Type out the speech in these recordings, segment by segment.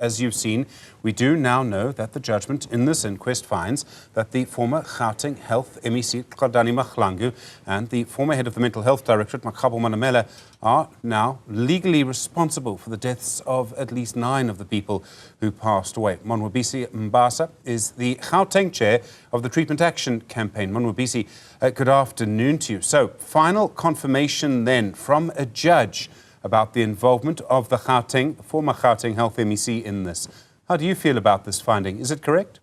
As you've seen, we do now know that the judgment in this inquest finds that the former Gauteng Health MEC, Qadani Mahlangu, and the former head of the Mental Health Directorate, Makgabo Manamela, are now legally responsible for the deaths of at least 9 of the people who passed away. Monwabisi Mbasa is the Gauteng chair of the Treatment Action Campaign. Monwabisi, good afternoon to you. So, final confirmation then from a judge about the involvement of the former Gauteng Health MEC in this. How do you feel about this finding? Is it correct?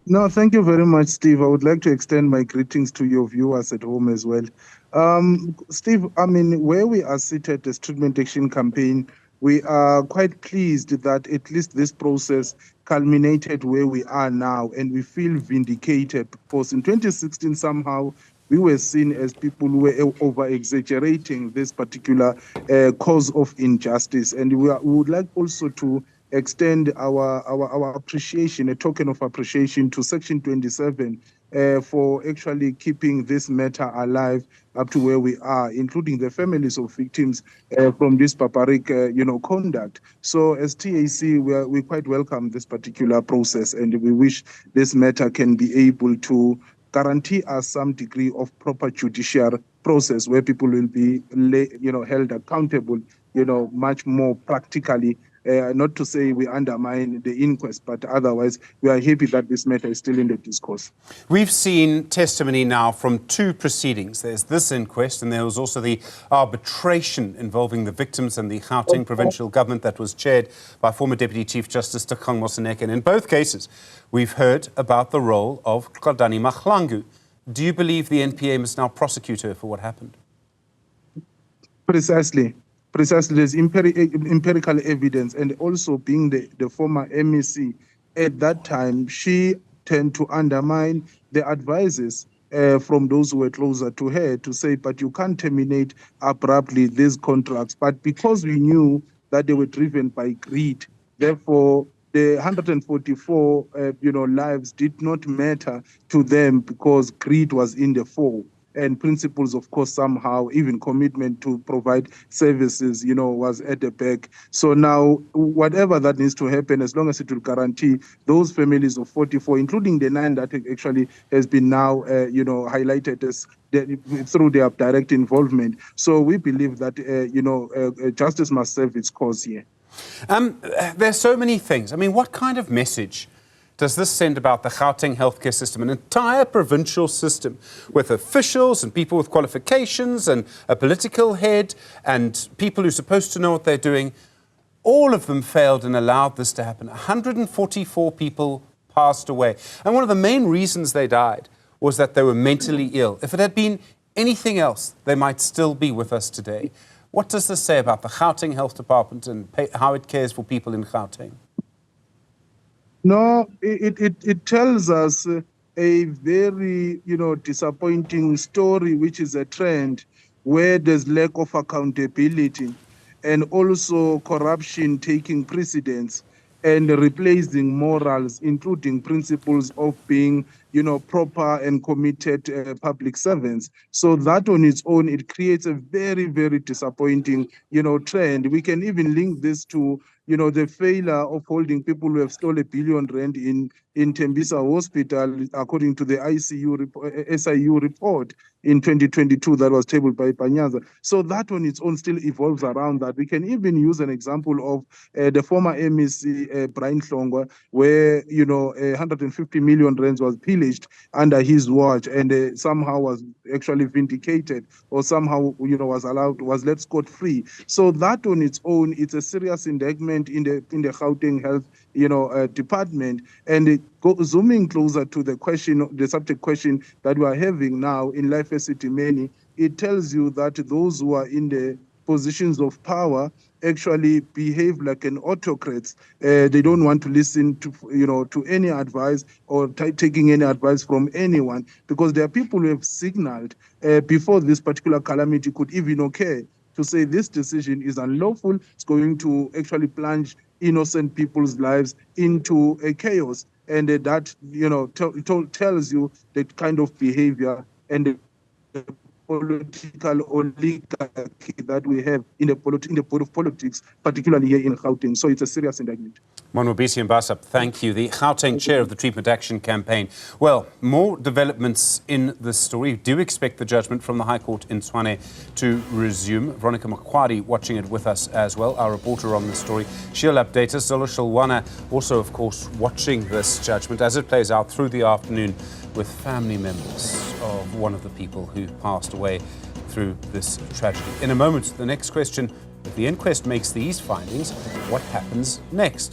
No, thank you very much, Steve. I would like to extend my greetings to your viewers at home as well. Steve, I mean, where we are seated as Treatment Action Campaign, we are quite pleased that at least this process culminated where we are now, and we feel vindicated because in 2016 somehow we were seen as people who were over-exaggerating this particular cause of injustice. And we would like also to extend our appreciation, a token of appreciation to Section 27 for actually keeping this matter alive up to where we are, including the families of victims from this barbaric, conduct. So as TAC, we quite welcome this particular process, and we wish this matter can be able to guarantee us some degree of proper judicial process where people will be, held accountable, much more practically. Not to say we undermine the inquest, but otherwise we are happy that this matter is still in the discourse. We've seen testimony now from 2 proceedings. There's this inquest, and there was also the arbitration involving the victims and the Gauteng provincial government that was chaired by former Deputy Chief Justice Takang Moseneke. And in both cases, we've heard about the role of Qadani Mahlangu. Do you believe the NPA must now prosecute her for what happened? Precisely. There's empirical evidence, and also being the former MEC at that time, she tended to undermine the advices from those who were closer to her to say, but you can't terminate abruptly these contracts. But because we knew that they were driven by greed, therefore the 144 lives did not matter to them because greed was in the fore. And principles, of course, somehow, even commitment to provide services, was at the back. So now, whatever that needs to happen, as long as it will guarantee those families of 44, including the 9 that actually has been now, highlighted as through their direct involvement. So we believe that, justice must serve its cause here. There's so many things. I mean, what kind of message does this send about the Gauteng healthcare system, an entire provincial system with officials and people with qualifications and a political head and people who are supposed to know what they're doing? All of them failed and allowed this to happen. 144 people passed away. And one of the main reasons they died was that they were mentally ill. If it had been anything else, they might still be with us today. What does this say about the Gauteng Health Department and how it cares for people in Gauteng? No, it tells us a very, disappointing story, which is a trend where there's lack of accountability and also corruption taking precedence and replacing morals, including principles of being, proper and committed public servants. So that on its own, it creates a very, very disappointing, trend. We can even link this to, the failure of holding people who have stolen R1 billion in Tembisa Hospital, according to the SIU report in 2022 that was tabled by Panyaza. So that on its own still evolves around that. We can even use an example of the former MEC, Brian Hlongwa, where, 150 million rands was pillaged under his watch and somehow was actually vindicated or somehow, was let scot-free. So that on its own, it's a serious indictment in the Gauteng Health, department. And zooming closer to the subject question that we are having now in Life Esidimeni, it tells you that those who are in the positions of power actually behave like an autocrats. They don't want to listen to any advice or taking any advice from anyone, because there are people who have signaled before this particular calamity could even occur to say this decision is unlawful. It's going to actually plunge innocent people's lives into a chaos. And that, tells you the kind of behavior and the political oligarchy that we have in the board of politics, particularly here in Gauteng. So it's a serious indictment. Monwabisi Mbasap, thank you. The Gauteng chair of the Treatment Action Campaign. Well, more developments in this story. We do expect the judgment from the High Court in Tshwane to resume. Veronica Makwadi watching it with us as well, our reporter on the story. She'll update us. Zolo Shilwana also, of course, watching this judgment as it plays out through the afternoon with family members of one of the people who passed away through this tragedy. In a moment, the next question, if the inquest makes these findings, what happens next?